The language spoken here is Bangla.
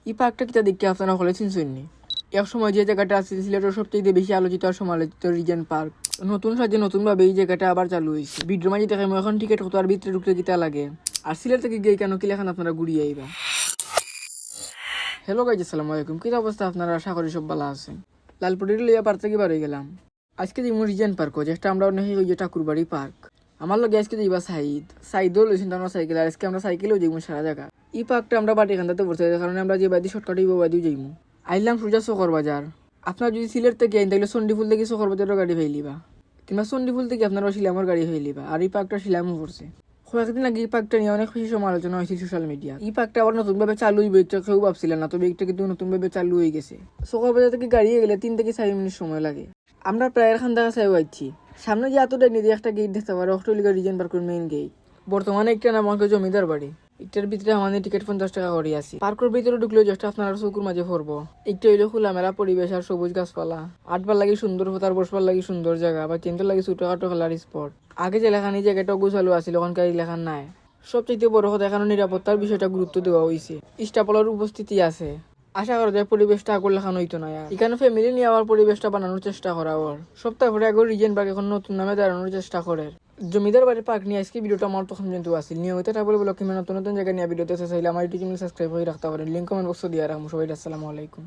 এই পার্কটা কিতা দেখে আপনারা হলে চিনছেননি? এক সময় যে জায়গাটা আছে সিলেটের সবচেয়ে বেশি আলোচিত আর সমালোচিত রিজেন্ট পার্ক, নতুন সাজে নতুনভাবে এই জায়গাটা আবার চালু হয়েছে। ভিডিও মাঝে দেখে এখন টিকিট কত আর ভিতরে ঢুকতে কিতা লাগে। আর সিলেট থেকে গিয়ে কেন কি লেখান আপনারা ঘুরিয়ে আইবা। হ্যালো গাইজ, আসসালামু আলাইকুম। কি অবস্থা আপনারা? আশা করি সব ভালো আছেন। লালপুরের লইয়া পার্ক থেকে বার হয়ে গেলাম। আজকে যাইমু রিজেন্ট পার্ক, যেটা আমরা অনেক ওই যে ঠাকুরবাড়ি পার্ক। আমার লগে আজকে যাইবা সাইদও লইছেন আমার সাইকেল, আর আজকে আমরা সাইকেলেও যাইমু সারা জায়গা। এই পার্কটা আমরা বাটি খান্দাতে পড়ছে, কারণে আমরা যে বাদি শর্টকাট হইব বাদিও যাইমু। আইলাম সোজা শখর বাজার। আপনার যদি সিলেট থেকে আইন তাহলে চন্ডিফুল থেকে শখর বাজারের গাড়ি ফাইলিবা, কিংবা চন্ডিফুল থেকে আপনারা শিলামর গাড়ি ফাইলিবা। আর এই পার্কটা শিলামও পড়ছে। কয়েকদিন আগে এই পার্কটা নিয়ে অনেক বেশি সমালোচনা হয়েছিল সোশ্যাল মিডিয়া। এই পার্কটা আবার নতুনভাবে চালু হইবে এটা কেউ ভাবছিলেন না, তবে একটা কিন্তু নতুনভাবে চালু হয়ে গেছে। শখর বাজার থেকে গাড়ি গেলে 3 থেকে 4 মিনিট সময় লাগে। আমরা প্রায় এখান থেকে চাই আইছি। সামনে যে এতটা নিয়ে একটা গেট দেখতে পারো, অস্ট্রেলিয়া রিজেন্ট পার্কের মেইন গেট। বর্তমানে একটা নাম আমাকে জমিদার বাড়ি। একটার ভিতরে আমাদের টিকিট 50 টাকা করে আছে। পার্কের ভিতরে ঢুকলেও জাস্ট আপনার চকুর মাঝে পড়বো। একটু হইলে খোলামেলা পরিবেশ আর সবুজ গাছপালা। আটবার লাগে সুন্দর, তার বসবার লাগে সুন্দর জায়গা, বা চিন্তার লাগে ছোটখাটো খেলার স্পট। আগে যে লেখান এই জায়গাটা গোছালো আছিল, ওখানকার লেখান নাই। সবচেয়ে বড় কথা এখানে নিরাপত্তার বিষয়টা গুরুত্ব দেওয়া হয়েছে। স্টাফলের উপস্থিতি আছে। আশা করা যায় পরিবেশটা আগর লেখানো হইতো না। এখানে ফ্যামিলি নিয়ে আবার পরিবেশটা বানানোর চেষ্টা করা ওর। সপ্তাহ পরে আগর রিজেন্ট পার্ক এখন নতুন নামে দাঁড়ানোর চেষ্টা করে। জমিদার বাড়ির পার্ক নিয়ে আজকে ভিডিওটা আমার তখন কিন্তু আসছিল। নিয়মিত ট্রাভেল ব্লগ কিংবা নতুন নতুন জায়গা নিয়ে ভিডিওতে চাইলে আমার ইউটিউব চ্যানেল সাবস্ক্রাইব করে রাখতে পারেন। লিঙ্ক কমেন্ট বক্সে দিয়ে রাখবো। সবাই আসসালামু আলাইকুম।